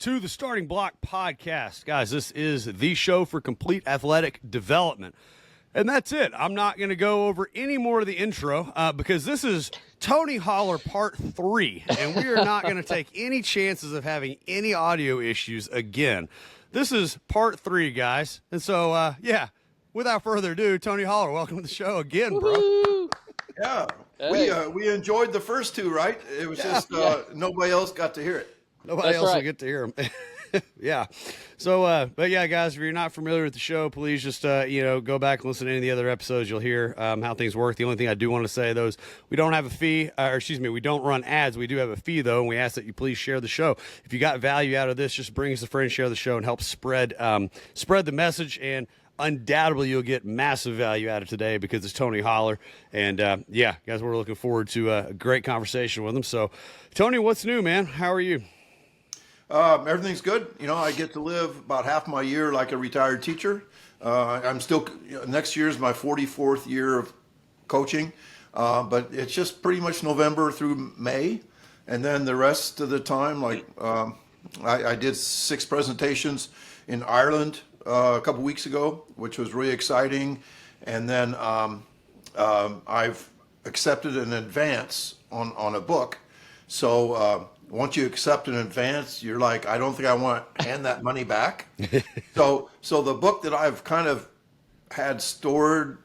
to the Starting Block Podcast. Guys, this is the show for complete athletic development. And that's it. I'm not going to go over any more of the intro because this is Tony Holler Part 3, and we are not going to take any chances of having any audio issues again. This is Part 3, guys. And so, without further ado, Tony Holler, welcome to the show again, bro. Woo-hoo. Yeah, Hey. we enjoyed the first two, right? It was just nobody else got to hear it. Nobody That's else will right. get to hear them. Yeah. So, but yeah, guys, if you're not familiar with the show, please just, go back and listen to any of the other episodes. You'll hear how things work. The only thing I do want to say, though, is we don't have a fee, we don't run ads. We do have a fee, though, and we ask that you please share the show. If you got value out of this, just bring us a friend, share the show, and help spread the message. And undoubtedly, you'll get massive value out of today because it's Tony Holler. And, guys, we're looking forward to a great conversation with him. So, Tony, what's new, man? How are you? Everything's good. You know, I get to live about half my year like a retired teacher. I'm still, next year is my 44th year of coaching, but it's just pretty much November through May. And then the rest of the time, I did 6 presentations in Ireland a couple weeks ago, which was really exciting. And then I've accepted an advance on a book. So once you accept an advance, you're like, I don't think I want to hand that money back. So the book that I've kind of had stored,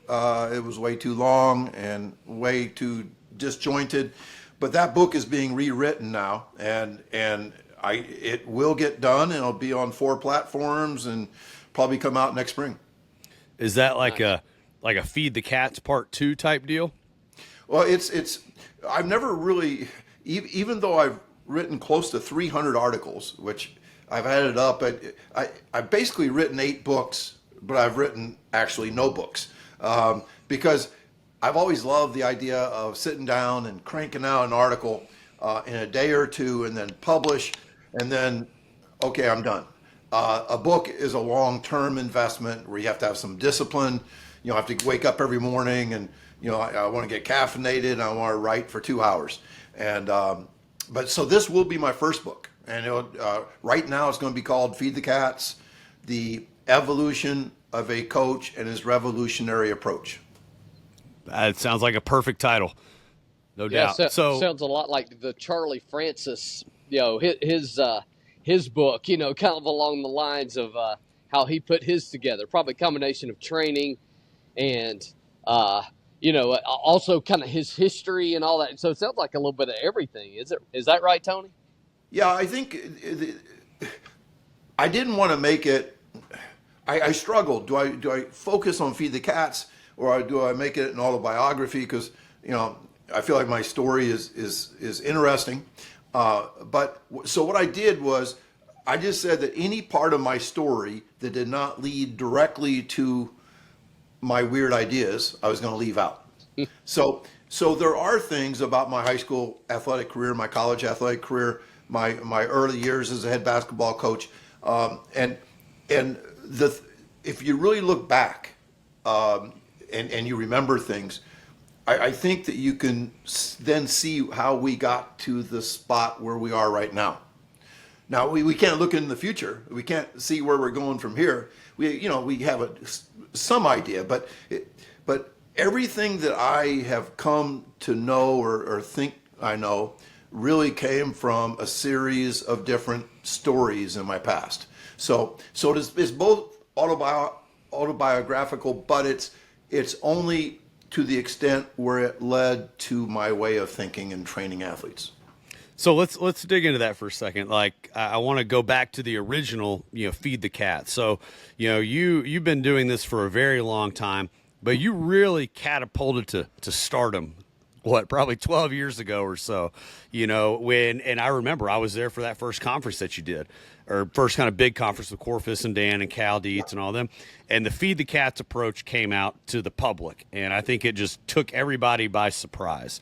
it was way too long and way too disjointed. But that book is being rewritten now, and it will get done, and it'll be on 4 platforms and probably come out next spring. Is that like a Feed the Cats Part 2 type deal? Well, it's I've never really, even though I've written close to 300 articles, which I've added up, I've basically written 8 books, but I've written actually no books because I've always loved the idea of sitting down and cranking out an article in a day or two and then publish, and then, okay, I'm done. A book is a long-term investment where you have to have some discipline. You know, I have to wake up every morning and, I want to get caffeinated and I want to write for 2 hours. And, but so this will be my first book. And right now it's going to be called Feed the Cats, The Evolution of a Coach and His Revolutionary Approach. It sounds like a perfect title. No doubt. So sounds a lot like the Charlie Francis, his book, kind of along the lines of how he put his together. Probably a combination of training and, also kind of his history and all that. So it sounds like a little bit of everything. Is that right, Tony? Yeah, I think I didn't want to make it. I struggled. Do I focus on Feed the Cats, or do I make it an autobiography? Because I feel like my story is interesting. But so what I did was I just said that any part of my story that did not lead directly to my weird ideas, I was going to leave out. So there are things about my high school athletic career, my college athletic career, my early years as a head basketball coach, and if you really look back and you remember things, I think that you can then see how we got to the spot where we are right now. Now we can't look in the future. We can't see where we're going from here. We have some idea, but everything that I have come to know or think I know really came from a series of different stories in my past. So it's both autobiographical, but it's only to the extent where it led to my way of thinking and training athletes. So let's dig into that for a second. Like, I want to go back to the original, Feed the Cat. So, you've been doing this for a very long time, but you really catapulted to stardom, probably 12 years ago or so, and I remember I was there for that first conference that you did, or first kind of big conference with Corfus and Dan and Cal Dietz and all them. And the Feed the Cats approach came out to the public, and I think it just took everybody by surprise.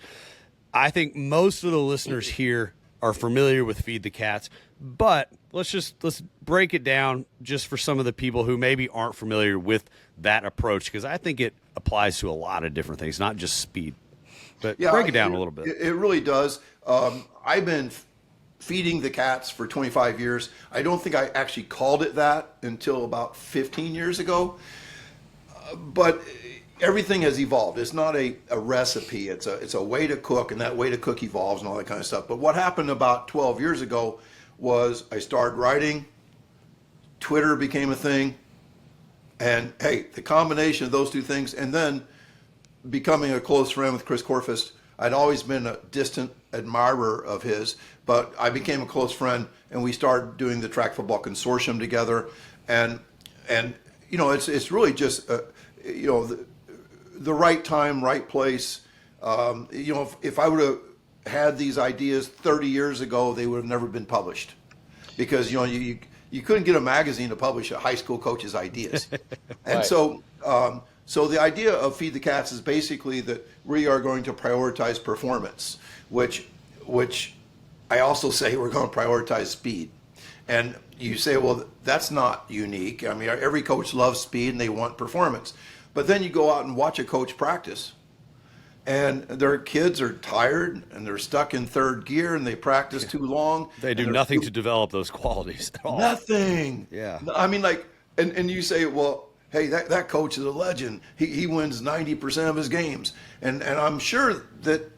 I think most of the listeners here are familiar with Feed the Cats, but let's break it down just for some of the people who maybe aren't familiar with that approach, because I think it applies to a lot of different things, not just speed. But break it down a little bit. It really does. I've been feeding the cats for 25 years. I don't think I actually called it that until about 15 years ago. But everything has evolved. It's not a recipe. It's a way to cook, and that way to cook evolves and all that kind of stuff. But what happened about 12 years ago was I started writing, Twitter became a thing, and hey, the combination of those two things, and then becoming a close friend with Chris Corfist. I'd always been a distant admirer of his, but I became a close friend, and we started doing the track football consortium together, and you know, it's really just you know, the right time, right place. You know, if I would have had these ideas 30 years ago, they would have never been published, because you know, you couldn't get a magazine to publish a high school coach's ideas. And Right. so the idea of Feed the Cats is basically that we are going to prioritize performance, which I also say we're going to prioritize speed. And you say, well, that's not unique. I mean, every coach loves speed and they want performance. But then you go out and watch a coach practice, and their kids are tired and they're stuck in third gear and they practice too long. They do nothing to develop those qualities at all. Nothing. Yeah. I mean, like, and you say, well, hey, that coach is a legend. He wins 90% of his games. And I'm sure that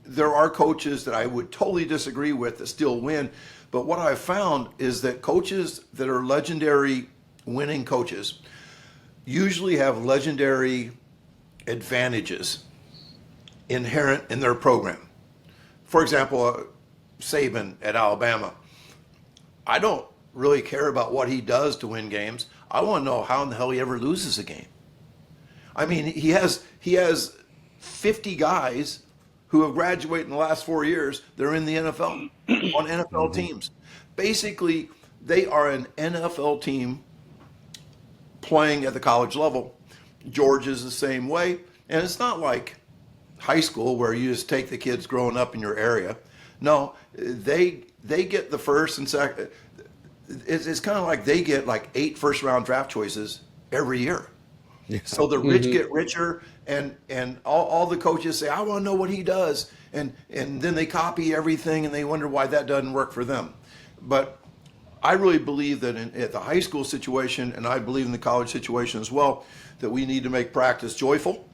there are coaches that I would totally disagree with that still win. But what I've found is that coaches that are legendary winning coaches usually have legendary advantages inherent in their program. For example, Saban at Alabama. I don't really care about what he does to win games. I want to know how in the hell he ever loses a game. I mean, he has 50 guys who have graduated in the last 4 years. They're in the NFL on NFL teams. Basically, they are an NFL team playing at the college level. Georgia's the same way, and it's not like high school where you just take the kids growing up in your area. No, they get the first and second. It's kind of like they get like 8 first-round draft choices every year. Yeah. So the rich get richer, and all the coaches say, I want to know what he does, and then they copy everything, and they wonder why that doesn't work for them. But I really believe that at the high school situation, and I believe in the college situation as well, that we need to make practice joyful,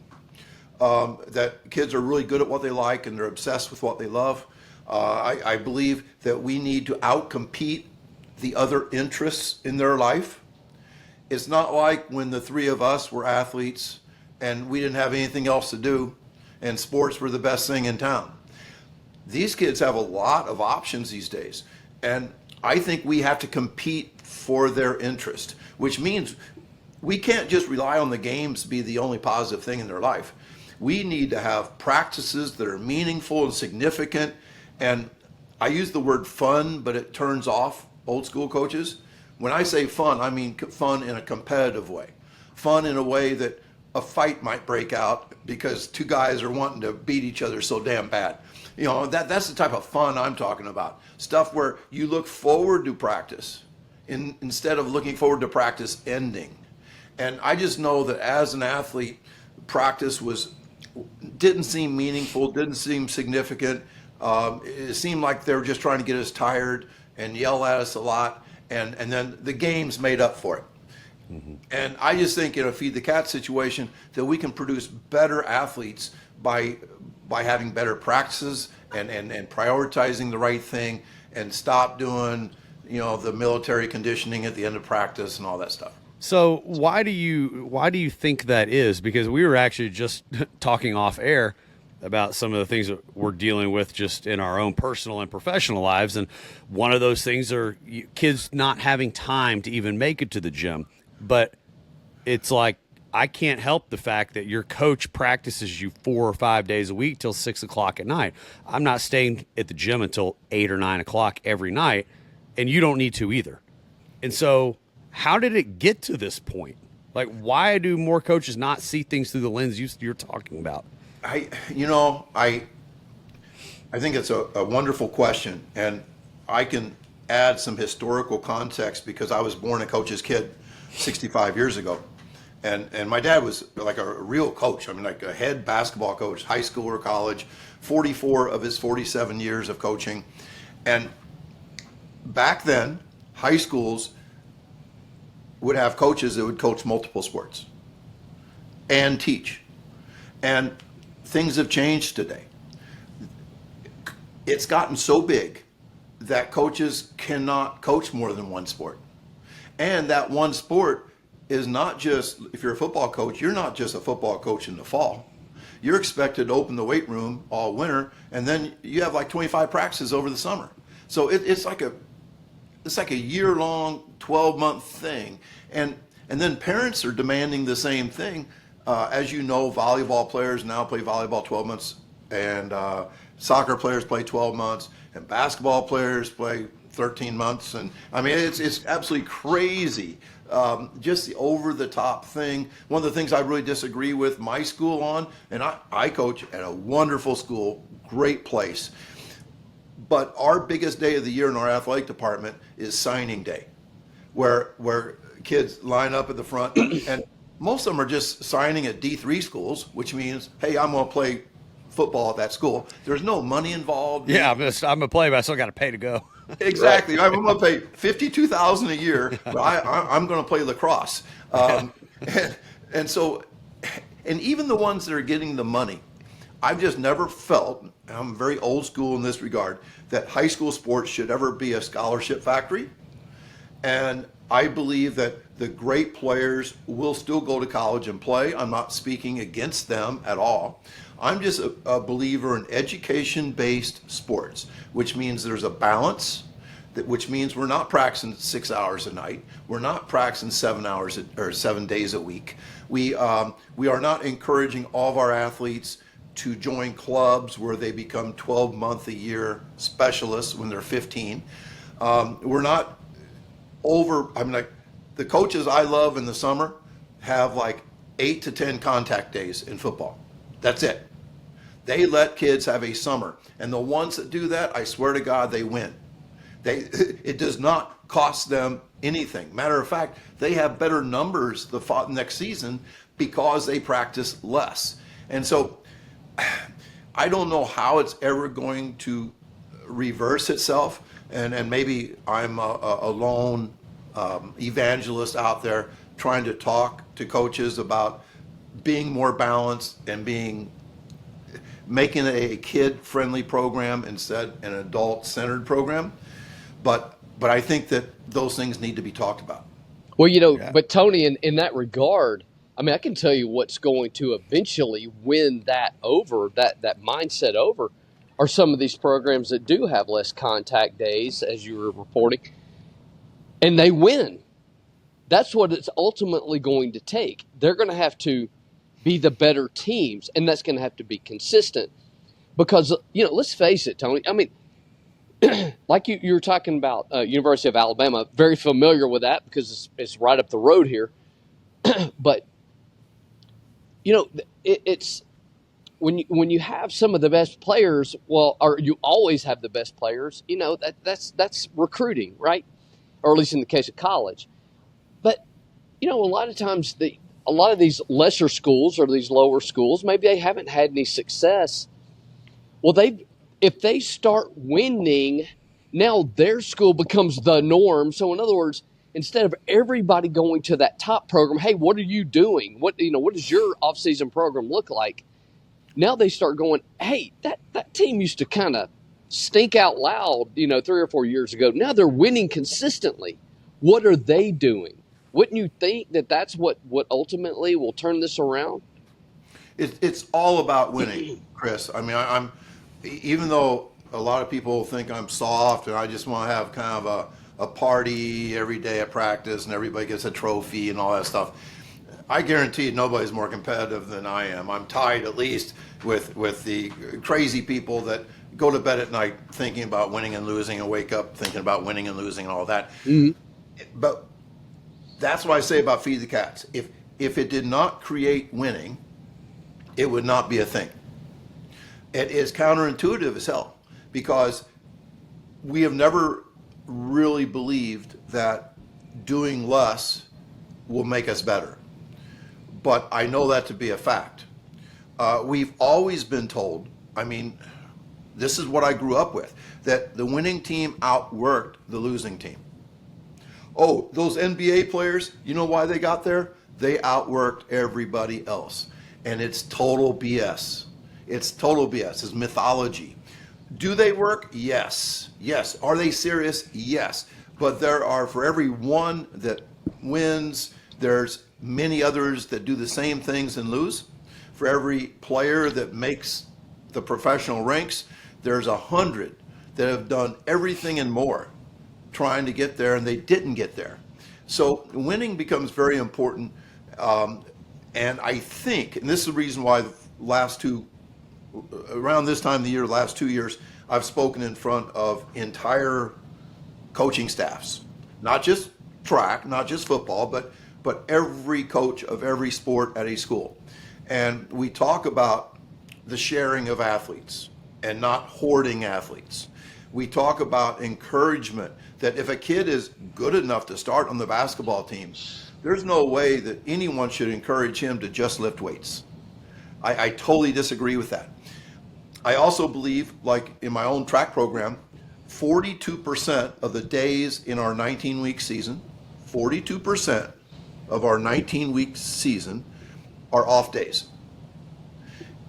that kids are really good at what they like and they're obsessed with what they love. I believe that we need to outcompete the other interests in their life. It's not like when the three of us were athletes and we didn't have anything else to do and sports were the best thing in town. These kids have a lot of options these days, and I think we have to compete for their interest, which means we can't just rely on the games to be the only positive thing in their life. We need to have practices that are meaningful and significant, and I use the word fun, but it turns off old school coaches. When I say fun, I mean fun in a competitive way. Fun in a way that a fight might break out because two guys are wanting to beat each other so damn bad. You know, that's the type of fun I'm talking about. Stuff where you look forward to practice instead of looking forward to practice ending. And I just know that as an athlete, practice didn't seem meaningful, didn't seem significant. It seemed like they were just trying to get us tired and yell at us a lot, and then the games made up for it. Mm-hmm. And I just think in a Feed the Cat situation that we can produce better athletes by having better practices and prioritizing the right thing and stop doing, you know, the military conditioning at the end of practice and all that stuff. So why do you think that is? Because we were actually just talking off air about some of the things that we're dealing with just in our own personal and professional lives. And one of those things are kids not having time to even make it to the gym. But it's like, I can't help the fact that your coach practices you 4 or 5 days a week till 6 o'clock at night. I'm not staying at the gym until 8 or 9 o'clock every night, and you don't need to either. And so how did it get to this point? Like, why do more coaches not see things through the lens you're talking about? I think it's a wonderful question, and I can add some historical context because I was born a coach's kid 65 years ago. And my dad was like a real coach. I mean, like a head basketball coach, high school or college, 44 of his 47 years of coaching. And back then, high schools would have coaches that would coach multiple sports and teach. And things have changed today. It's gotten so big that coaches cannot coach more than one sport. And that one sport is not just, if you're a football coach, you're not just a football coach in the fall. You're expected to open the weight room all winter, and then you have like 25 practices over the summer. So it's like a year-long, 12-month thing. And then parents are demanding the same thing. As you know, volleyball players now play volleyball 12 months, and soccer players play 12 months, and basketball players play 13 months. And I mean, it's absolutely crazy. Just the over-the-top thing. One of the things I really disagree with my school on, and I coach at a wonderful school, great place. But our biggest day of the year in our athletic department is signing day, where kids line up at the front, and most of them are just signing at D3 schools, which means, hey, I'm going to play football at that school. There's no money involved. Yeah, I'm gonna play, but I still got to pay to go. Exactly. I'm going to pay $52,000 a year, but I'm going to play lacrosse. And so, and even the ones that are getting the money, I've just never felt, and I'm very old school in this regard, that high school sports should ever be a scholarship factory. And I believe that the great players will still go to college and play. I'm not speaking against them at all. I'm just a believer in education-based sports, which means there's a balance, which means we're not practicing 6 hours a night. We're not practicing 7 hours or 7 days a week. We are not encouraging all of our athletes to join clubs where they become 12-month-a-year specialists when they're 15. We're not like the coaches I love in the summer have like 8 to 10 contact days in football. That's it. They let kids have a summer. And the ones that do that, I swear to God, they win. It does not cost them anything. Matter of fact, they have better numbers the next season because they practice less. And so I don't know how it's ever going to reverse itself. And maybe I'm a lone evangelist out there trying to talk to coaches about being more balanced and making a kid-friendly program instead an adult-centered program. But I think that those things need to be talked about. Well, but Tony, in that regard, I mean, I can tell you what's going to eventually win that over, that mindset over, are some of these programs that do have less contact days, as you were reporting, and they win. That's what it's ultimately going to take. They're going to have to be the better teams, and that's going to have to be consistent. Because, let's face it, Tony, I mean, like you were talking about University of Alabama, very familiar with that because it's right up the road here. But, it's when you have some of the best players, or you always have the best players, that's recruiting, right? Or at least in the case of college. But, a lot of times a lot of these lesser schools or these lower schools, maybe they haven't had any success. Well, if they start winning, now their school becomes the norm. So in other words, instead of everybody going to that top program, hey, what are you doing? What does your off-season program look like? Now they start going, hey, that team used to kind of stink out loud, 3 or 4 years ago. Now they're winning consistently. What are they doing? Wouldn't you think that that's what ultimately will turn this around? It's all about winning, Chris. I mean, even though a lot of people think I'm soft and I just want to have kind of a party every day at practice and everybody gets a trophy and all that stuff, I guarantee nobody's more competitive than I am. I'm tied at least with the crazy people that go to bed at night thinking about winning and losing and wake up thinking about winning and losing and all that. Mm-hmm. But that's what I say about Feed the Cats. If it did not create winning, it would not be a thing. It is counterintuitive as hell because we have never really believed that doing less will make us better. But I know that to be a fact. We've always been told, I mean, this is what I grew up with, that the winning team outworked the losing team. Oh, those NBA players, you know why they got there? They outworked everybody else. And it's total BS. It's total BS. It's mythology. Do they work? Yes. Yes. Are they serious? Yes. But there are, for every one that wins, there's many others that do the same things and lose. For every player that makes the professional ranks, there's 100 that have done everything and more trying to get there, and they didn't get there. So winning becomes very important. And I think, and this is the reason why the last two, around this time of the year, last 2 years, I've spoken in front of entire coaching staffs, not just track, not just football, but every coach of every sport at a school. And we talk about the sharing of athletes and not hoarding athletes. We talk about encouragement, that if a kid is good enough to start on the basketball team, there's no way that anyone should encourage him to just lift weights. I totally disagree with that. I also believe, like in my own track program, 42% of the days in our 19-week season, 42% of our 19-week season are off days.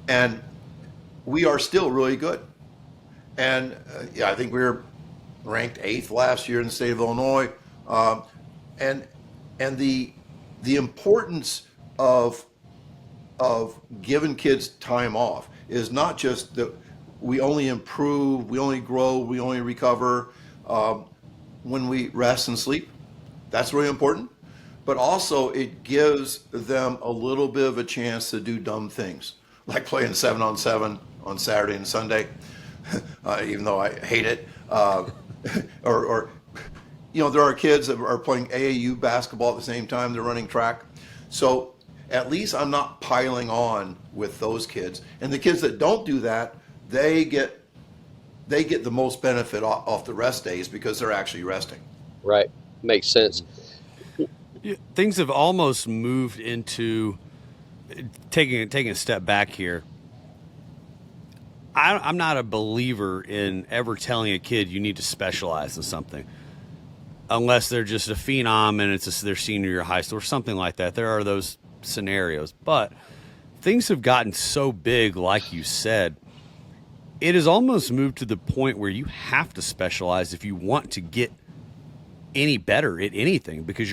And we are still really good. And I think we were ranked 8th last year in the state of Illinois. And the importance of giving kids time off is not just that we only improve, we only grow, we only recover when we rest and sleep. That's really important. But also it gives them a little bit of a chance to do dumb things, like playing 7-on-7 on Saturday and Sunday, even though I hate it. Or there are kids that are playing AAU basketball at the same time they're running track. So at least I'm not piling on with those kids. And the kids that don't do that, they get the most benefit off the rest days because they're actually resting. Right. Makes sense. Things have almost moved into taking a step back here. I'm not a believer in ever telling a kid you need to specialize in something, unless they're just a phenom and it's their senior year of high school or something like that. There are those scenarios, but things have gotten so big, like you said, it has almost moved to the point where you have to specialize if you want to get any better at anything, because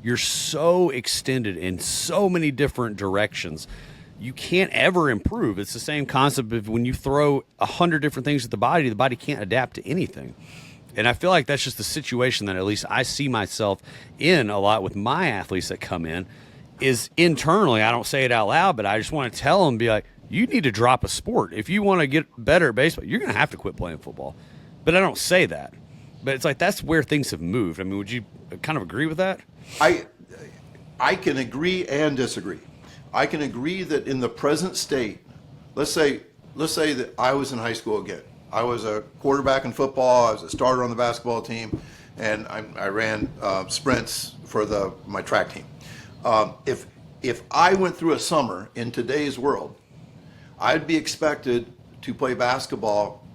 you're so extended in so many different directions. You can't ever improve. It's the same concept of when you throw 100 different things at the body can't adapt to anything. And I feel like that's just the situation that at least I see myself in a lot with my athletes that come in, is internally, I don't say it out loud, but I just want to tell them, be like, you need to drop a sport. If you want to get better at baseball, you're going to have to quit playing football. But I don't say that. But it's like that's where things have moved. I mean, would you kind of agree with that? I can agree and disagree. I can agree that in the present state, let's say that I was in high school again. I was a quarterback in football. I was a starter on the basketball team, and I ran sprints for my track team. If I went through a summer in today's world, I'd be expected to play basketball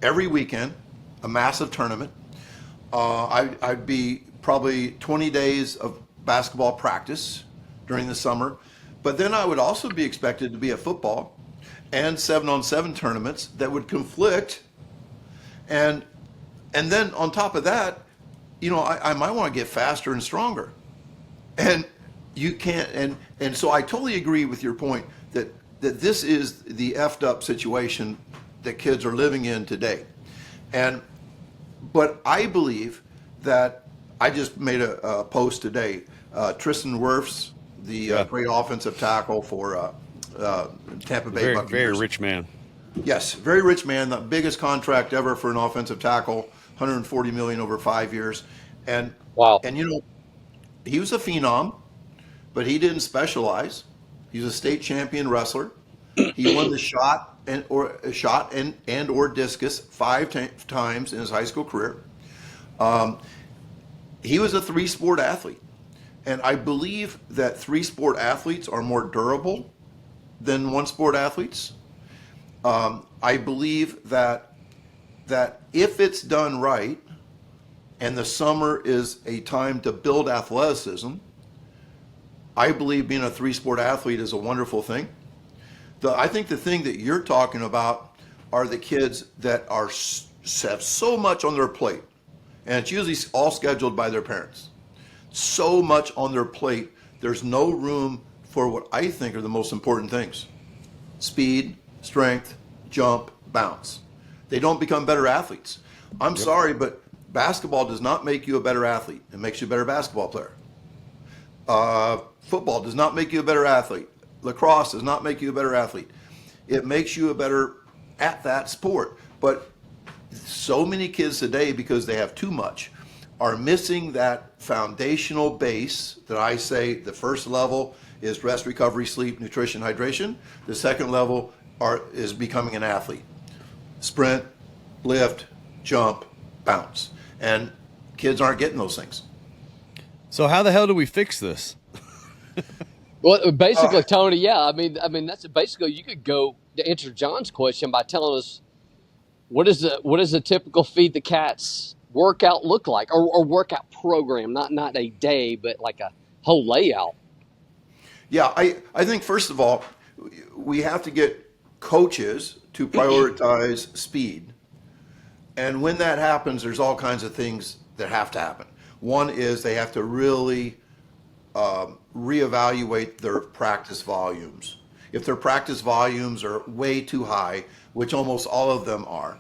every weekend, a massive tournament. I'd be probably 20 days of basketball practice during the summer, but then I would also be expected to be at football and 7-on-7 tournaments that would conflict. And then on top of that, I might want to get faster and stronger. And you can't, and so I totally agree with your point that this is the effed up situation that kids are living in today. But I believe that I just made a post today. Tristan Wirfs, the great offensive tackle for Tampa Bay Buccaneers. Very rich man. Yes, very rich man. The biggest contract ever for an offensive tackle, $140 million over 5 years. And wow. And he was a phenom, but he didn't specialize. He's a state champion wrestler. He won the shot and or discus 5 times in his high school career. He was a 3-sport athlete. And I believe that 3-sport athletes are more durable than 1-sport athletes. I believe that if it's done right, and the summer is a time to build athleticism, I believe being a three-sport athlete is a wonderful thing. I think the thing that you're talking about are the kids that have so much on their plate, and it's usually all scheduled by their parents. So much on their plate, there's no room for what I think are the most important things: speed, strength, jump, bounce. They don't become better athletes. I'm sorry, but basketball does not make you a better athlete. It makes you a better basketball player. Football does not make you a better athlete. Lacrosse does not make you a better athlete. It makes you a better at that sport. But so many kids today, because they have too much, are missing that foundational base that I say the first level is rest, recovery, sleep, nutrition, hydration. The second level is becoming an athlete. Sprint, lift, jump, bounce. And kids aren't getting those things. So how the hell do we fix this? Well, basically, Tony, yeah. I mean, that's basically, you could go to answer John's question by telling us what is a typical Feed the Cats workout look like, or workout program, not a day, but like a whole layout. Yeah, I think first of all, we have to get coaches to prioritize speed. And when that happens, there's all kinds of things that have to happen. One is they have to really reevaluate their practice volumes. If their practice volumes are way too high, which almost all of them are,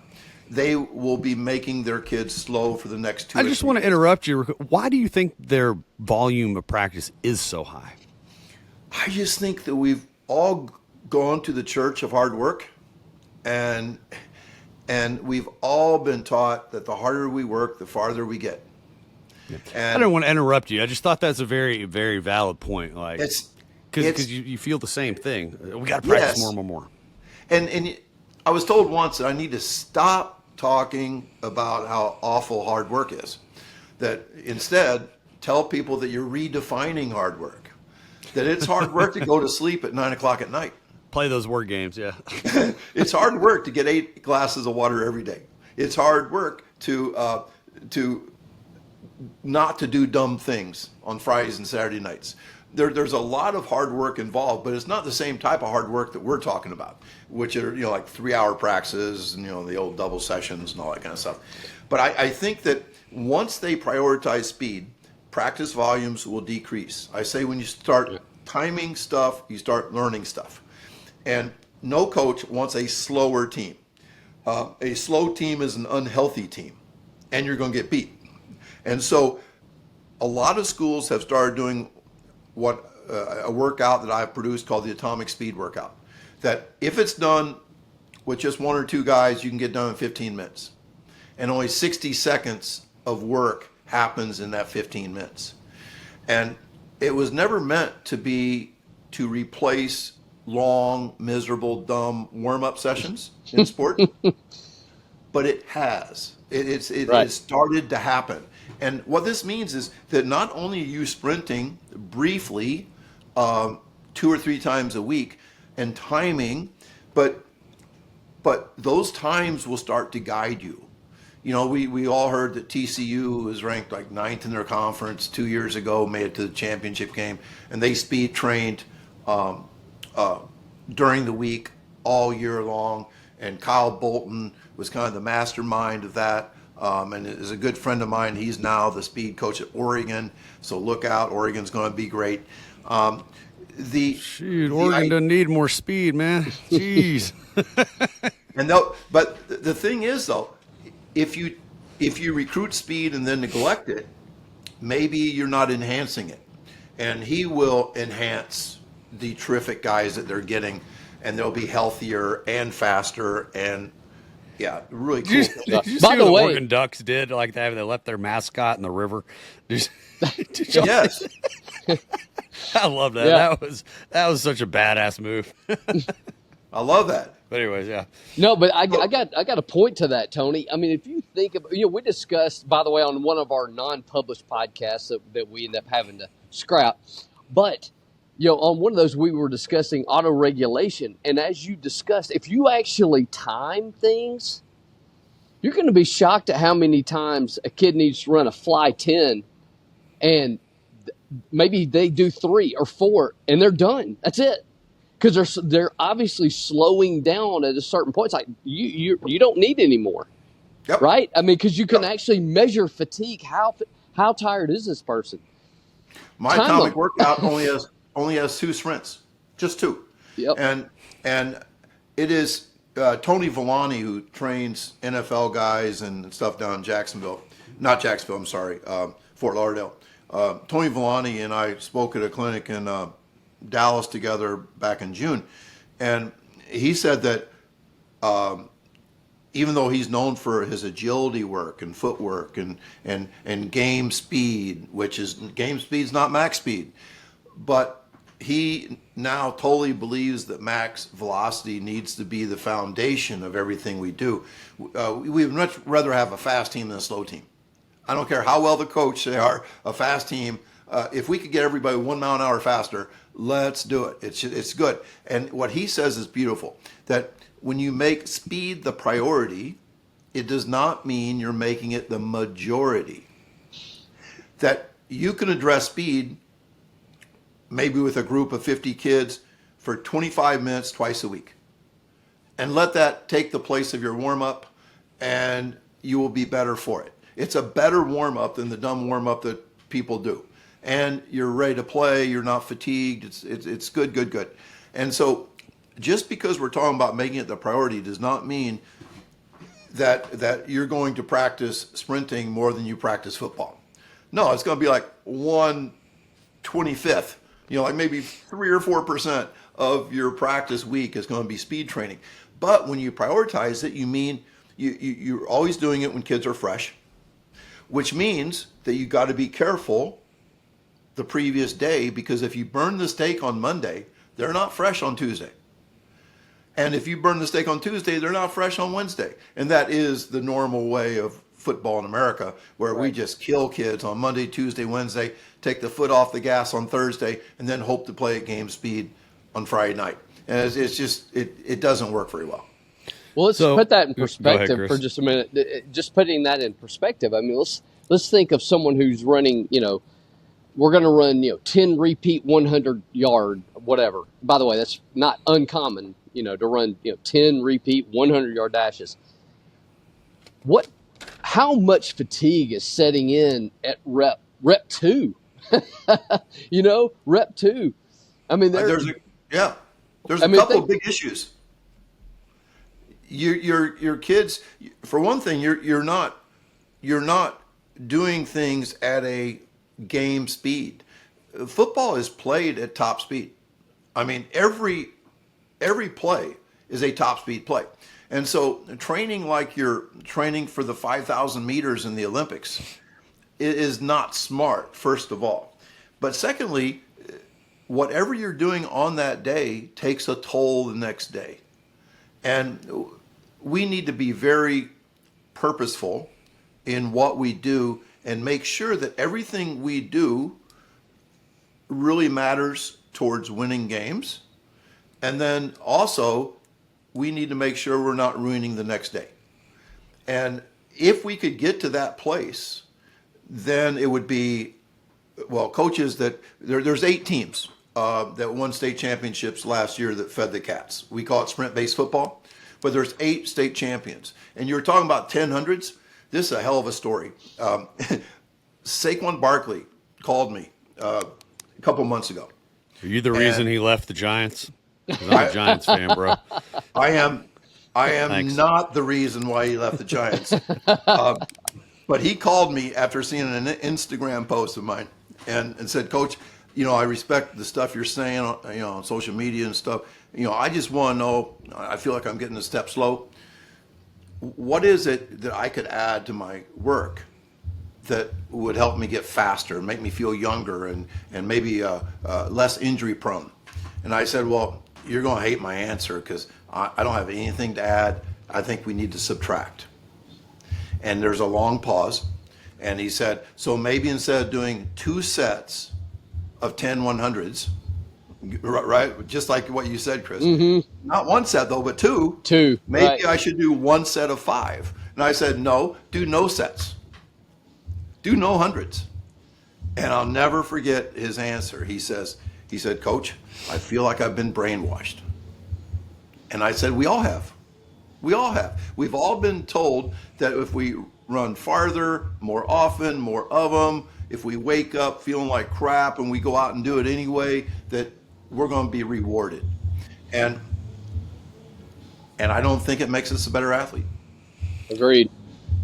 they will be making their kids slow for the next 2 I just want to interrupt you. Why do you think their volume of practice is so high? I just think that we've all gone to the church of hard work, and we've all been taught that the harder we work, the farther we get. I don't want to interrupt you. I just thought that's a very, very valid point. Like, because you feel the same thing. We got to practice more. And I was told once that I need to stop talking about how awful hard work is. That instead, tell people that you're redefining hard work. That it's hard work to go to sleep at 9 o'clock at night. Play those word games, yeah. It's hard work to get 8 glasses of water every day. It's hard work to not to do dumb things on Fridays and Saturday nights. There's a lot of hard work involved, but it's not the same type of hard work that we're talking about, which are, like 3-hour practices and, the old double sessions and all that kind of stuff. But I think that once they prioritize speed, practice volumes will decrease. I say when you start timing stuff, you start learning stuff. And no coach wants a slower team. A slow team is an unhealthy team, and you're going to get beat. And so a lot of schools have started doing what a workout that I've produced called the Atomic Speed Workout. That if it's done with just 1 or 2 guys, you can get done in 15 minutes. And only 60 seconds of work happens in that 15 minutes. And it was never meant to replace long, miserable, dumb warm-up sessions in sport, but it has. It started to happen. And what this means is that not only are you sprinting briefly 2 or 3 times a week and timing, but those times will start to guide you. We all heard that TCU was ranked like 9th in their conference 2 years ago, made it to the championship game, and they speed trained during the week all year long. And Kyle Bolton was kind of the mastermind of that. And is a good friend of mine. He's now the speed coach at Oregon. So look out, Oregon's going to be great. Oregon doesn't need more speed, man. Jeez. But the thing is, though, if you recruit speed and then neglect it, maybe you're not enhancing it. And he will enhance the terrific guys that they're getting, and they'll be healthier and faster and really cool. Did you see what the Oregon Ducks did? Like they left their mascot in the river. Yes. I love that. Yeah. That was such a badass move. I love that. But anyways, yeah. No, but I got a point to that, Tony. I mean, if you think of, we discussed, by the way, on one of our non-published podcasts that we end up having to scrap, but On one of those we were discussing auto regulation, and as you discussed, if you actually time things, you're going to be shocked at how many times a kid needs to run a fly 10, and maybe they do 3 or 4 and they're done. That's it. Because they're obviously slowing down at a certain point. It's like you don't need any more. Yep. Right? I mean, because you can actually measure fatigue. How tired is this person? My atomic workout only has 2 sprints, just 2. Yep. And it is Tony Villani, who trains NFL guys and stuff down in not Jacksonville, I'm sorry, Fort Lauderdale. Tony Villani and I spoke at a clinic in Dallas together back in June, and he said that even though he's known for his agility work and footwork and game speed, game speed's not max speed, but he now totally believes that max velocity needs to be the foundation of everything we do. We would much rather have a fast team than a slow team. I don't care how well the coach they are, a fast team. If we could get everybody 1 mile an hour faster, let's do it. It's good. And what he says is beautiful, that when you make speed the priority, it does not mean you're making it the majority. That you can address speed maybe with a group of 50 kids for 25 minutes twice a week. And let that take the place of your warm-up, and you will be better for it. It's a better warm-up than the dumb warm-up that people do. And you're ready to play, you're not fatigued, it's good. And so just because we're talking about making it the priority does not mean that you're going to practice sprinting more than you practice football. No, it's going to be like 1/25th, like maybe 3 or 4% of your practice week is going to be speed training. But when you prioritize it, you mean you're always doing it when kids are fresh, which means that you got to be careful the previous day, because if you burn the steak on Monday, they're not fresh on Tuesday. And if you burn the steak on Tuesday, they're not fresh on Wednesday. And that is the normal way of football in America, where we just kill kids on Monday, Tuesday, Wednesday, take the foot off the gas on Thursday, and then hope to play at game speed on Friday night. And it's just, it doesn't work very well. Well, let's put that in perspective ahead, for just a minute. Just putting that in perspective. I mean, let's think of someone who's running, we're going to run, 10 repeat 100-yard, whatever. By the way, that's not uncommon, to run, 10 repeat 100-yard dashes. How much fatigue is setting in at rep 2? Rep 2. I mean, there's a couple of big issues. Your kids, for one thing, you're not doing things at a game speed. Football is played at top speed. I mean, every play is a top speed play. And so training like you're training for the 5,000 meters in the Olympics is not smart, first of all. But secondly, whatever you're doing on that day takes a toll the next day. And we need to be very purposeful in what we do and make sure that everything we do really matters towards winning games. And then also, we need to make sure we're not ruining the next day. And if we could get to that place, then it would be, coaches there's 8 teams that won state championships last year that fed the cats. We call it sprint-based football, but there's 8 state champions. And you were talking about 1000s. This is a hell of a story. Saquon Barkley called me a couple months ago. Are you the reason he left the Giants? 'Cause I'm a Giants fan, bro. I am Thanks. not the reason why he left the Giants. But he called me after seeing an Instagram post of mine and said, Coach, I respect the stuff you're saying, on social media and stuff. I just want to know, I feel like I'm getting a step slow. What is it that I could add to my work that would help me get faster, make me feel younger, and maybe less injury prone? And I said, well, you're going to hate my answer because I don't have anything to add. I think we need to subtract. And there's a long pause. And he said, so maybe instead of doing 2 sets of 10 100s, Right, just like what you said, Chris. Mm-hmm. Not one set though, but two. Two. Maybe Right. I should do one set of 5. And I said, no, do no sets, do no hundreds. And I'll never forget his answer. He said, Coach, I feel like I've been brainwashed. And I said, we all have. We all have. We've all been told that if we run farther, more often, more of them, if we wake up feeling like crap and we go out and do it anyway, that we're going to be rewarded. And I don't think it makes us a better athlete. Agreed.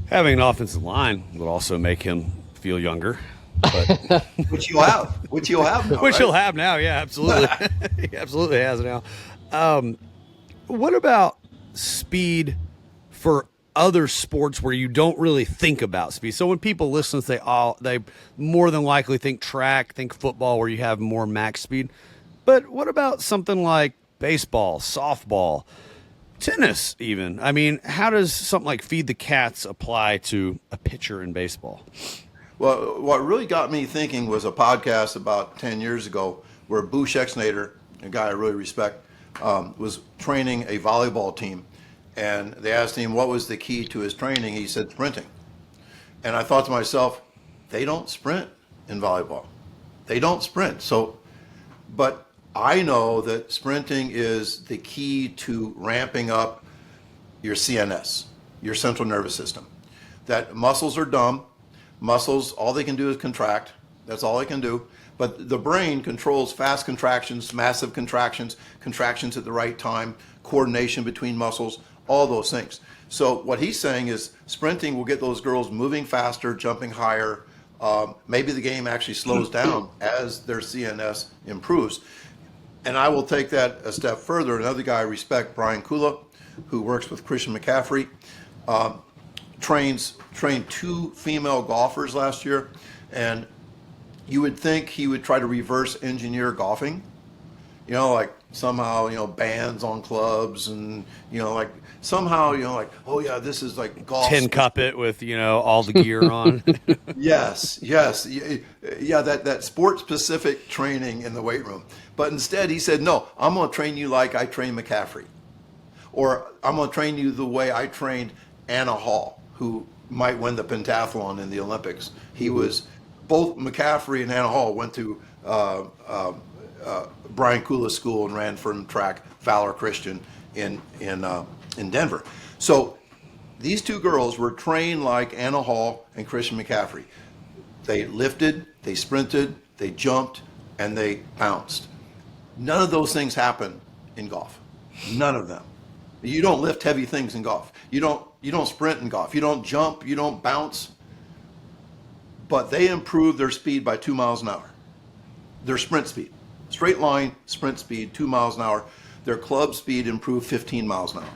Having an offensive line would also make him feel younger. But Which you'll have. Which you'll have now, which right? he'll have now, yeah, absolutely. He absolutely has now. What about speed for other sports where you don't really think about speed? So when people listen, they more than likely think track, think football, where you have more max speed. But what about something like baseball, softball, tennis even? I mean, how does something like Feed the Cats apply to a pitcher in baseball? Well, what really got me thinking was a podcast about 10 years ago where Bush Exnader, a guy I really respect, was training a volleyball team. And they asked him what was the key to his training. He said sprinting. And I thought to myself, they don't sprint in volleyball. They don't sprint. But I know that sprinting is the key to ramping up your CNS, your central nervous system. That muscles are dumb. Muscles, all they can do is contract. That's all they can do. But the brain controls fast contractions, massive contractions, contractions at the right time, coordination between muscles, all those things. So what he's saying is sprinting will get those girls moving faster, jumping higher. Maybe the game actually slows down as their CNS improves. And I will take that a step further. Another guy I respect, Brian Kula, who works with Christian McCaffrey, trained 2 female golfers last year, and you would think he would try to reverse engineer golfing, like somehow, bans on clubs and, like somehow, like, oh yeah, this is like golf. Tin cup it with, all the gear on. Yes. Yeah, that sport specific training in the weight room. But instead he said, no, I'm going to train you like I train McCaffrey, or I'm going to train you the way I trained Anna Hall, who might win the pentathlon in the Olympics. He was, both McCaffrey and Anna Hall went to Brian Kula's school and ran from track Valor Christian in Denver. So these 2 girls were trained like Anna Hall and Christian McCaffrey. They lifted, they sprinted, they jumped, and they bounced. None of those things happen in golf. None of them. You don't lift heavy things in golf. You don't sprint in golf. You don't jump. You don't bounce. But they improved their speed by 2 miles an hour. Their sprint speed, straight line sprint speed, 2 miles an hour. Their club speed improved 15 miles an hour.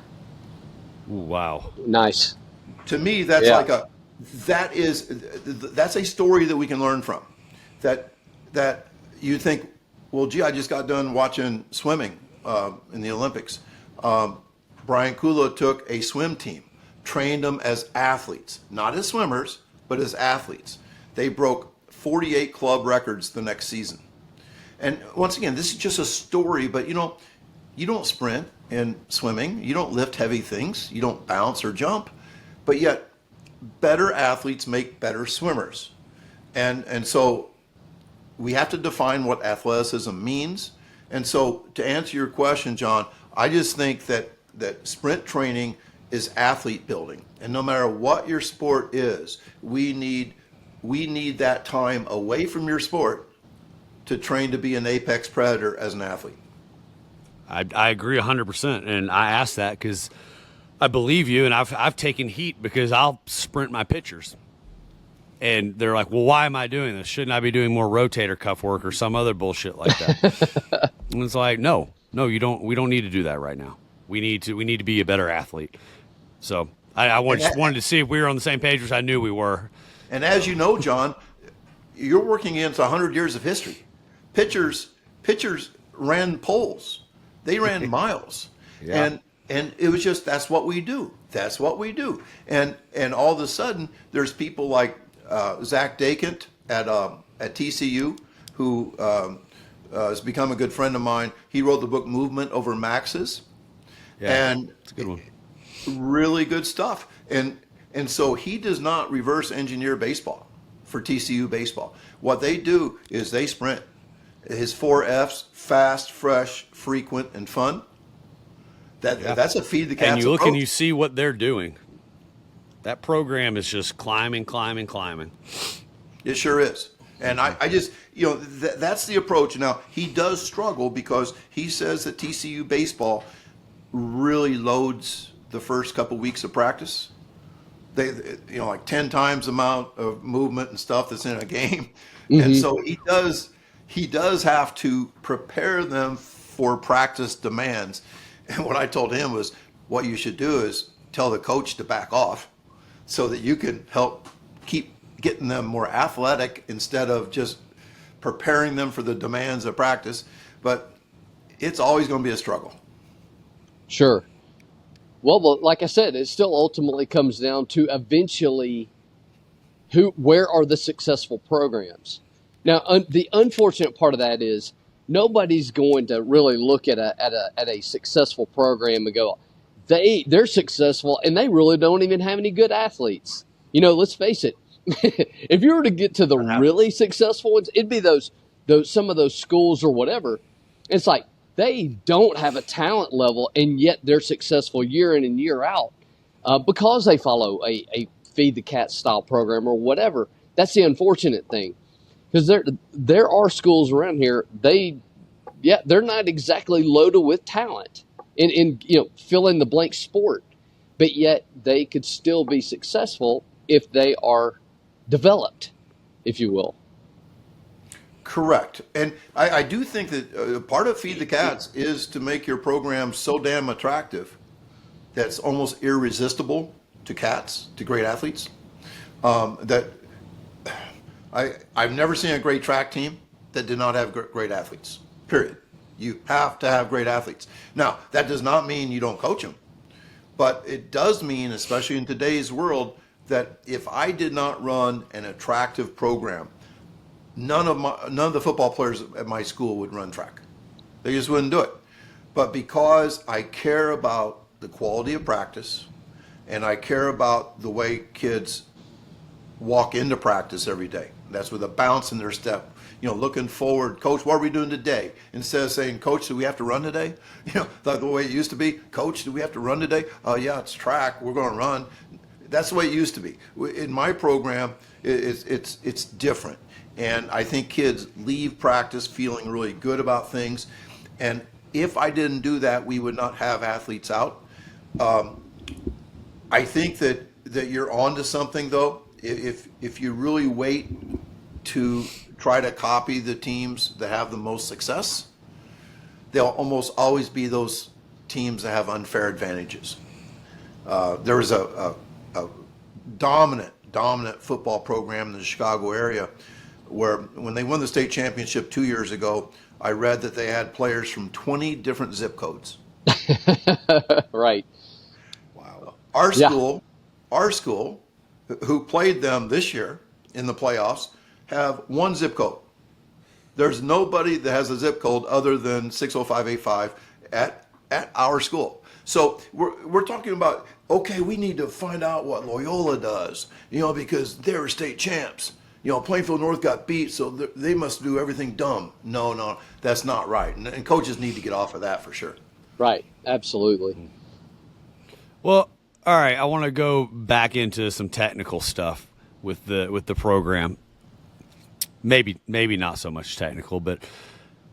Ooh, wow. Nice. To me, that's that's a story that we can learn from. That you think, well, gee, I just got done watching swimming in the Olympics. Brian Kula took a swim team, trained them as athletes, not as swimmers, but as athletes. They broke 48 club records the next season. And once again, this is just a story, but you don't sprint in swimming, you don't lift heavy things, you don't bounce or jump, but yet better athletes make better swimmers. And so we have to define what athleticism means. And so to answer your question, John, I just think that sprint training is athlete building. And no matter what your sport is, we need that time away from your sport to train to be an apex predator as an athlete. I agree 100%. And I asked that because I believe you, and I've taken heat because I'll sprint my pitchers. And they're like, well, why am I doing this? Shouldn't I be doing more rotator cuff work or some other bullshit like that? And it's like, no, you don't. We don't need to do that right now. We need to be a better athlete. So I just wanted to see if we were on the same page, which I knew we were. And as you know, John, you're working against 100 years of history. Pitchers ran poles. They ran miles. Yeah. And it was just, that's what we do. That's what we do. And all of a sudden, there's people like Zach Dakant at TCU who has become a good friend of mine. He wrote the book Movement Over Maxes, Yeah, and it's a good one. really good stuff. And so he does not reverse engineer baseball for TCU baseball. What they do is they sprint. His 4 Fs: fast, fresh, frequent, and fun. That's a feed the cats And you look approach. and you see what they're doing. That program is just climbing, climbing, climbing. It sure is. And I just, that's the approach. Now, he does struggle because he says that TCU baseball really loads the first couple weeks of practice. They, like 10 times the amount of movement and stuff that's in a game. And so he does have to prepare them for practice demands. And what I told him was, what you should do is tell the coach to back off so that you can help keep getting them more athletic instead of just preparing them for the demands of practice. But it's always going to be a struggle. Sure. Well, like I said, it still ultimately comes down to eventually where are the successful programs. Now, the unfortunate part of that is nobody's going to really look at a successful program and go, they're successful and they really don't even have any good athletes. Let's face it. If you were to get to the really successful ones, it'd be those some of those schools or whatever. It's like they don't have a talent level, and yet they're successful year in and year out because they follow a feed the cat style program or whatever. That's the unfortunate thing, because there are schools around here. They're not exactly loaded with talent in fill in the blank sport, but yet they could still be successful if they are developed, if you will. Correct. And I do think that part of Feed the Cats is to make your program so damn attractive that's almost irresistible to cats, to great athletes. That I've never seen a great track team that did not have great athletes, period. You have to have great athletes. Now, that does not mean you don't coach them, but it does mean, especially in today's world, that if I did not run an attractive program, none of the football players at my school would run track. They just wouldn't do it. But because I care about the quality of practice and I care about the way kids walk into practice every day, that's with a bounce in their step, looking forward, Coach, what are we doing today? Instead of saying, Coach, do we have to run today? Like the way it used to be, Coach, do we have to run today? Oh yeah, it's track, we're going to run. That's the way it used to be. In my program, it's different. And I think kids leave practice feeling really good about things. And if I didn't do that, we would not have athletes out. I think that you're onto something, though. If you really wait to try to copy the teams that have the most success, they'll almost always be those teams that have unfair advantages. There was a dominant football program in the Chicago area where when they won the state championship 2 years ago, I read that they had players from 20 different zip codes. Right. Wow. Our school, who played them this year in the playoffs, have one zip code. There's nobody that has a zip code other than 60585 at our school. So we're talking about, okay, we need to find out what Loyola does, because they're state champs. Plainfield North got beat, so they must do everything dumb. No, that's not right. And coaches need to get off of that for sure. Right. Absolutely. Well, all right. I want to go back into some technical stuff with the program. Maybe not so much technical, but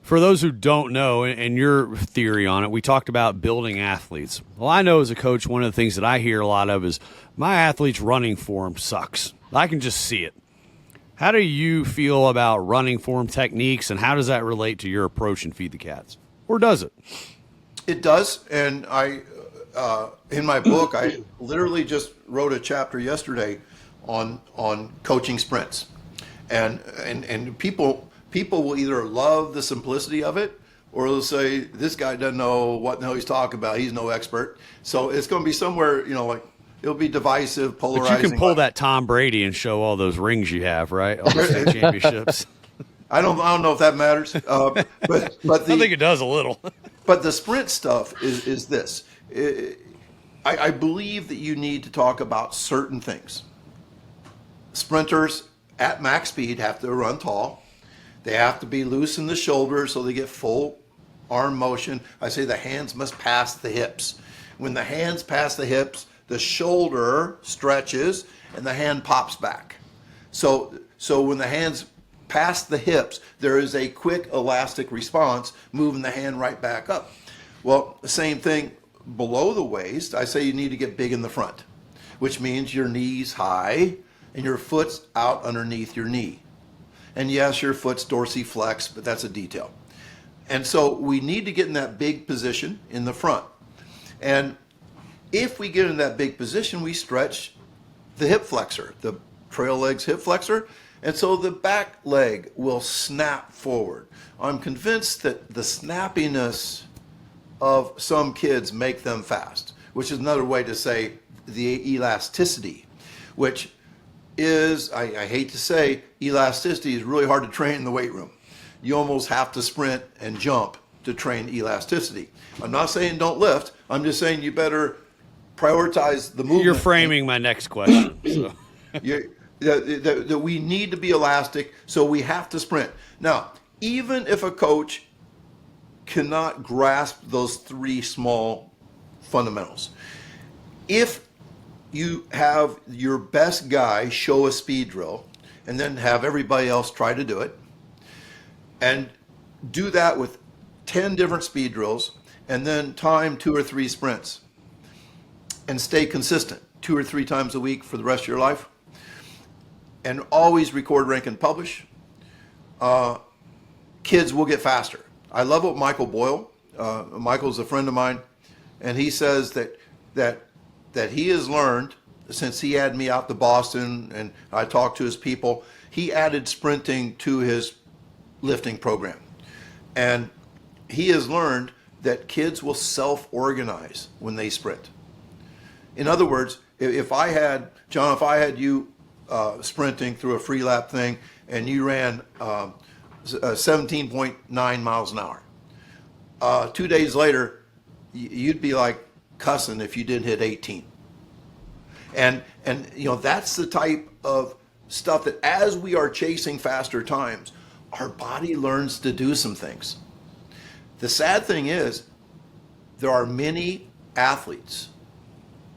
for those who don't know, and your theory on it, we talked about building athletes. Well, I know as a coach, one of the things that I hear a lot of is my athlete's running form sucks. I can just see it. How do you feel about running form techniques, and how does that relate to your approach in Feed the Cats? Or does it? It does, and I, in my book, I literally just wrote a chapter yesterday on coaching sprints, and people will either love the simplicity of it, or they'll say this guy doesn't know what the hell he's talking about. He's no expert. So it's going to be somewhere, like. It'll be divisive, polarizing. But you can pull that Tom Brady and show all those rings you have, right? All those championships. I don't know if that matters. But I think it does a little. but the sprint stuff is this. I believe that you need to talk about certain things. Sprinters at max speed have to run tall. They have to be loose in the shoulders so they get full arm motion. I say the hands must pass the hips. When the hands pass the hips, the shoulder stretches and the hand pops back. So when the hands pass the hips, there is a quick elastic response, moving the hand right back up. Well, the same thing below the waist. I say you need to get big in the front, which means your knees high and your foot's out underneath your knee. And yes, your foot's dorsiflex, but that's a detail. And so we need to get in that big position in the front. And if we get in that big position, we stretch the hip flexor, the trail legs hip flexor, and so the back leg will snap forward. I'm convinced that the snappiness of some kids make them fast, which is another way to say the elasticity, which is, I hate to say, elasticity is really hard to train in the weight room. You almost have to sprint and jump to train elasticity. I'm not saying don't lift. I'm just saying you better prioritize the movement. You're framing my next question. So. That we need to be elastic, so we have to sprint. Now, even if a coach cannot grasp those three small fundamentals, if you have your best guy show a speed drill and then have everybody else try to do it, and do that with 10 different speed drills, and then time 2 or 3 sprints, and stay consistent 2 or 3 times a week for the rest of your life, and always record, rank, and publish, kids will get faster. I love what Michael Boyle, Michael's a friend of mine, and he says that he has learned, since he had me out to Boston and I talked to his people, he added sprinting to his lifting program. And he has learned that kids will self-organize when they sprint. In other words, if I had you sprinting through a free lap thing and you ran 17.9 miles an hour, 2 days later, you'd be like cussing if you didn't hit 18. And that's the type of stuff that as we are chasing faster times, our body learns to do some things. The sad thing is, there are many athletes,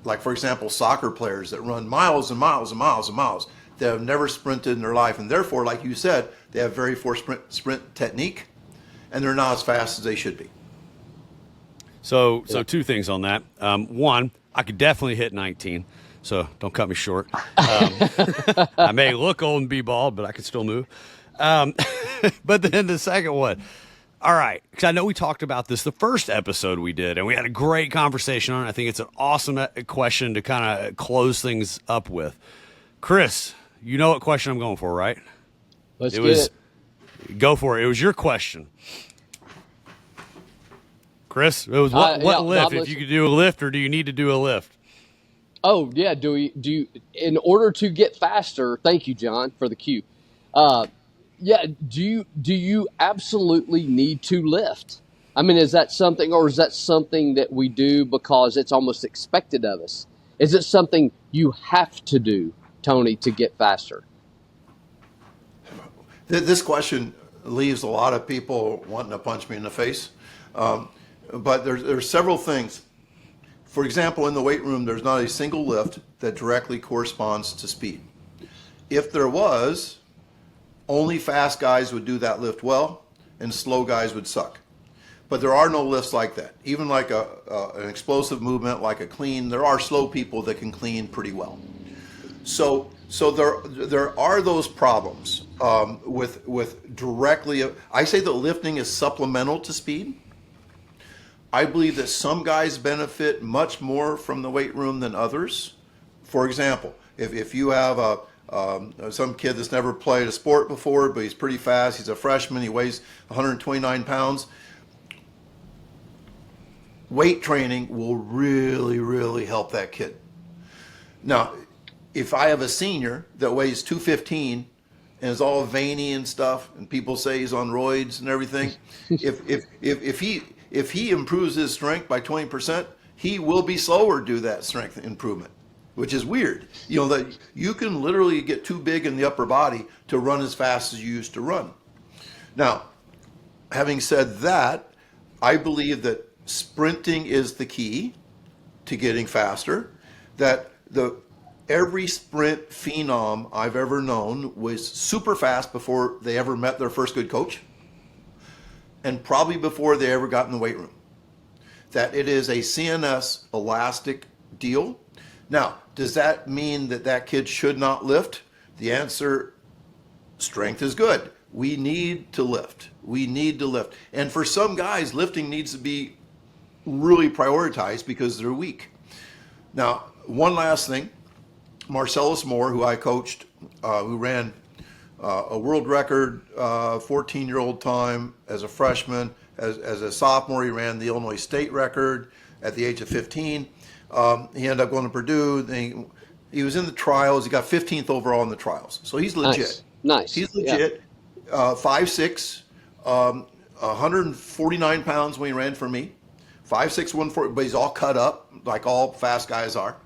like for example, soccer players that run miles and miles and miles and miles that have never sprinted in their life. And therefore, like you said, they have very poor sprint technique and they're not as fast as they should be. So 2 things on that. One, I could definitely hit 19, so don't cut me short. I may look old and be bald, but I can still move. But then the second one, all right, because I know we talked about this the first episode we did, and we had a great conversation on it. I think it's an awesome question to kind of close things up with. Chris, you know what question I'm going for, right? Let's get it. Go for it. It was your question. Chris, it was what lift? If you could do a lift, or do you need to do a lift? Oh yeah, do you in order to get faster? Thank you, John, for the cue. Yeah, do you absolutely need to lift? I mean, is that something, or is that something that we do because it's almost expected of us? Is it something you have to do, Tony, to get faster? This question leaves a lot of people wanting to punch me in the face. But there's several things. For example, in the weight room, there's not a single lift that directly corresponds to speed. If there was, only fast guys would do that lift well, and slow guys would suck. But there are no lifts like that. Even like an explosive movement, like a clean, there are slow people that can clean pretty well. So there are those problems with directly. I say that lifting is supplemental to speed. I believe that some guys benefit much more from the weight room than others. For example, if you have some kid that's never played a sport before, but he's pretty fast, he's a freshman, he weighs 129 pounds, weight training will really, really help that kid. Now, if I have a senior that weighs 215 and is all veiny and stuff, and people say he's on roids and everything, if he improves his strength by 20%, he will be slower to do that strength improvement, which is weird. That you can literally get too big in the upper body to run as fast as you used to run. Now, having said that, I believe that sprinting is the key to getting faster. That every sprint phenom I've ever known was super fast before they ever met their first good coach, and probably before they ever got in the weight room. That it is a CNS elastic deal. Now, does that mean that kid should not lift? The answer, strength is good. We need to lift. We need to lift. And for some guys, lifting needs to be really prioritized because they're weak. Now, one last thing. Marcellus Moore, who I coached, who ran a world record 14-year-old time as a freshman. As a sophomore, he ran the Illinois State record at the age of 15. He ended up going to Purdue. He was in the trials. He got 15th overall in the trials. So he's legit. Nice. He's legit. 5'6", 149 pounds when he ran for me. 5'6", 140, but he's all cut up like all fast guys are.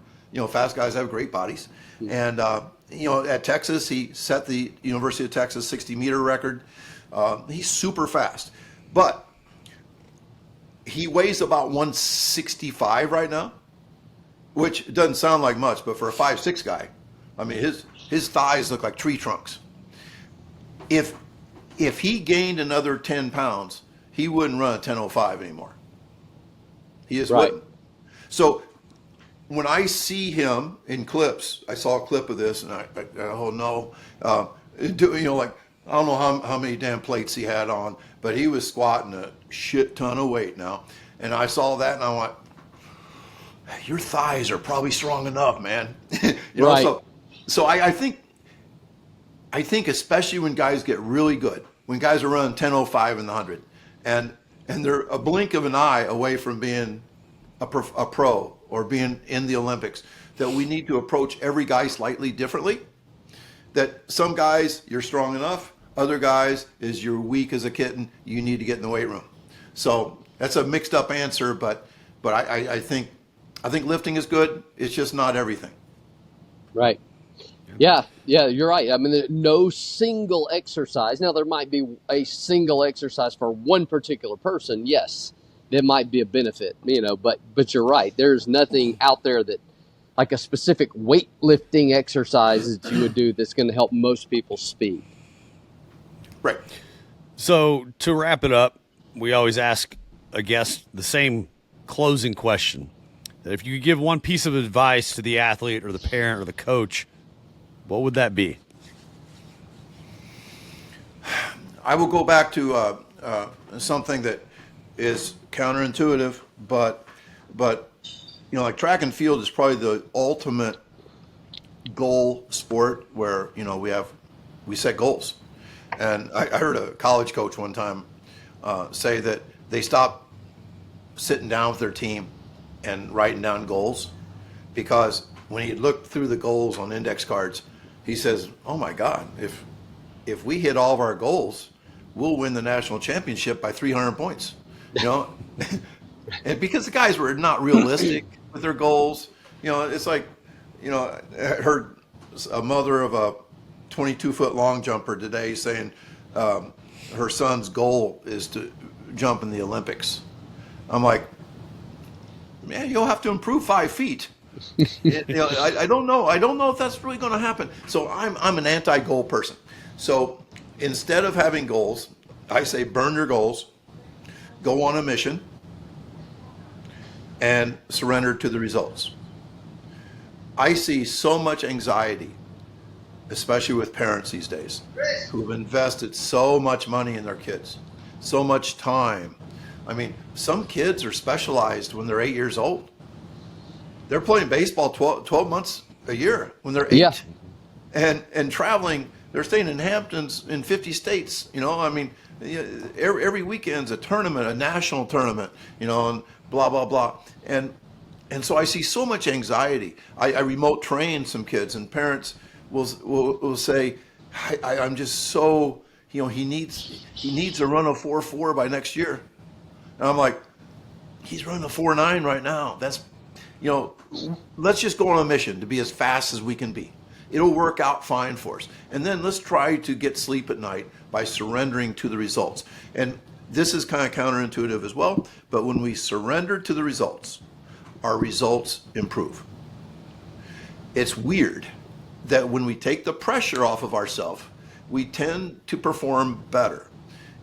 Fast guys have great bodies. And, at Texas, he set the University of Texas 60-meter record. He's super fast. But he weighs about 165 right now, which doesn't sound like much, but for a 5'6" guy, I mean, his thighs look like tree trunks. If he gained another 10 pounds, he wouldn't run a 10:05 anymore. He just wouldn't. So when I see him in clips, I saw a clip of this, and I oh no, like I don't know how many damn plates he had on, but he was squatting a shit ton of weight now, and I saw that, and I went, your thighs are probably strong enough, man. So I think especially when guys get really good, when guys are running 10:05 in the 100, and they're a blink of an eye away from being a pro or being in the Olympics, that we need to approach every guy slightly differently. That some guys, you're strong enough. Other guys, is you're weak as a kitten. You need to get in the weight room. So that's a mixed up answer, but I think lifting is good. It's just not everything. Right. Yeah, you're right. I mean, no single exercise. Now, there might be a single exercise for one particular person. Yes, that might be a benefit, but you're right. There's nothing out there that, like a specific weightlifting exercise that you would do that's going to help most people's speed. Right. So to wrap it up, we always ask a guest the same closing question. That if you could give one piece of advice to the athlete or the parent or the coach, what would that be? I will go back to something that is counterintuitive, but like track and field is probably the ultimate goal sport where we set goals. And I heard a college coach one time say that they stopped sitting down with their team and writing down goals, because when he looked through the goals on index cards, he says, "Oh my God, if we hit all of our goals, we'll win the national championship by 300 points." And because the guys were not realistic with their goals, it's like, I heard a mother of a 22-foot long jumper today saying her son's goal is to jump in the Olympics. I'm like, man, you'll have to improve 5 feet. I don't know. I don't know if that's really going to happen. So I'm an anti-goal person. So instead of having goals, I say burn your goals, go on a mission, and surrender to the results. I see so much anxiety, especially with parents these days, who have invested so much money in their kids, so much time. I mean, some kids are specialized when they're 8 years old. They're playing baseball 12 months a year when they're 8. Yeah. And traveling, they're staying in Hamptons in 50 states. Every weekend's a tournament, a national tournament, and blah, blah, blah. And so I see so much anxiety. I remote train some kids, and parents will say, I'm just so, he needs to run a 4.4 by next year. And I'm like, he's running a 4.9 right now. That's, let's just go on a mission to be as fast as we can be. It'll work out fine for us. And then let's try to get sleep at night by surrendering to the results. And this is kind of counterintuitive as well, but when we surrender to the results, our results improve. It's weird that when we take the pressure off of ourselves, we tend to perform better.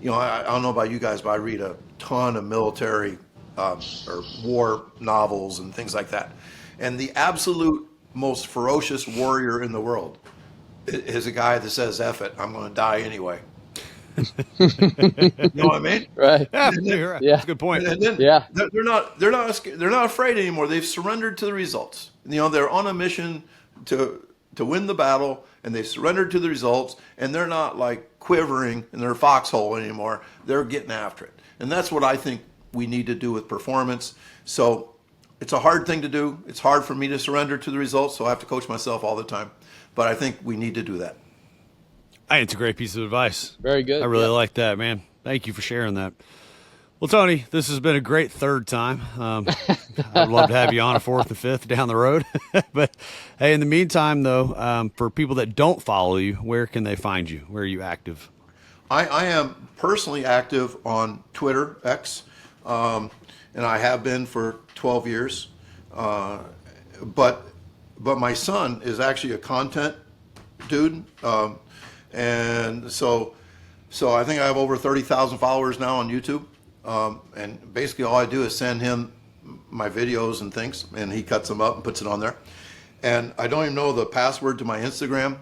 I don't know about you guys, but I read a ton of military or war novels and things like that. And the absolute most ferocious warrior in the world is a guy that says, F it, I'm going to die anyway. You know what I mean? Right. Yeah, you're right. That's a good point. And then Yeah. they're not afraid anymore. They've surrendered to the results. They're on a mission to win the battle, and they've surrendered to the results, and they're not like quivering in their foxhole anymore. They're getting after it. And that's what I think we need to do with performance. So it's a hard thing to do. It's hard for me to surrender to the results, so I have to coach myself all the time. But I think we need to do that. I think it's a great piece of advice. Very good. I really like that, man. Thank you for sharing that. Well, Tony, this has been a great third time. I'd love to have you on a fourth and fifth down the road. But hey, in the meantime, though, for people that don't follow you, where can they find you? Where are you active? I am personally active on Twitter, X, and I have been for 12 years. But my son is actually a content dude, and so I think I have over 30,000 followers now on YouTube. And basically all I do is send him my videos and things, and he cuts them up and puts it on there. And I don't even know the password to my Instagram,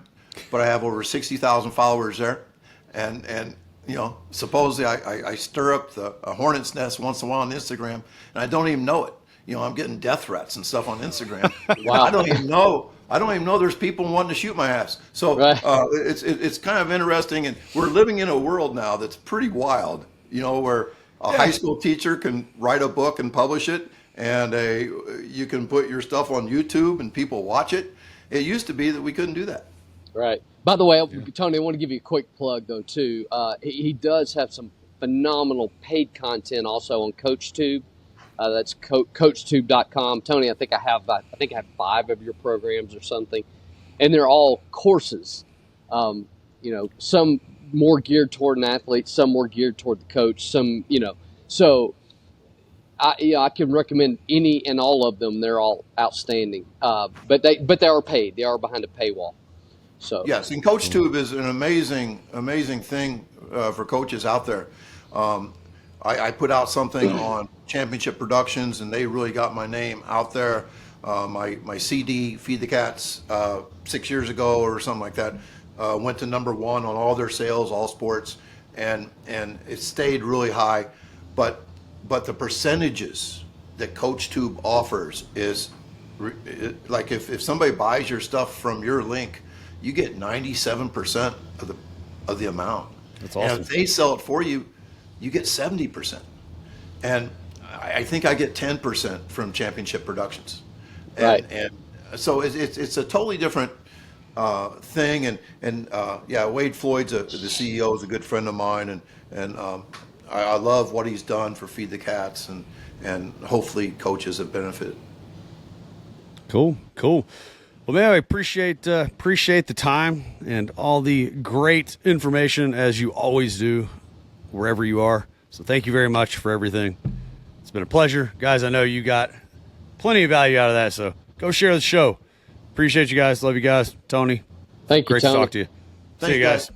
but I have over 60,000 followers there. And supposedly I stir up a hornet's nest once in a while on Instagram, and I don't even know it. I'm getting death threats and stuff on Instagram. Wow. I don't even know there's people wanting to shoot my ass. So Right. It's kind of interesting, and we're living in a world now that's pretty wild. Where a high school teacher can write a book and publish it, and you can put your stuff on YouTube and people watch it. It used to be that we couldn't do that. Right. By the way, Tony, I want to give you a quick plug, though, too. He does have some phenomenal paid content also on CoachTube. That's CoachTube.com. Tony, I think I have 5 of your programs or something, and they're all courses. Some more geared toward an athlete, some more geared toward the coach. So I can recommend any and all of them. They're all outstanding. But they are paid. They are behind a paywall. So yes, and CoachTube is an amazing thing for coaches out there. I put out something on Championship Productions, and they really got my name out there. My CD, Feed the Cats, 6 years ago or something like that, went to #1 on all their sales, all sports, and it stayed really high. But the percentages that CoachTube offers is like if somebody buys your stuff from your link, you get 97% of the amount. That's awesome. And if they sell it for you, you get 70%. And I think I get 10% from Championship Productions. Right. And so it's a totally different thing. And Wade Floyd's the CEO, is a good friend of mine, and I love what he's done for Feed the Cats, and hopefully coaches have benefited. Cool. Well, man, I appreciate the time and all the great information, as you always do, wherever you are. So thank you very much for everything. It's been a pleasure. Guys, I know you got plenty of value out of that, so go share the show. Appreciate you guys. Love you guys. Tony, thank you, great Tony. to talk to you. See you guys.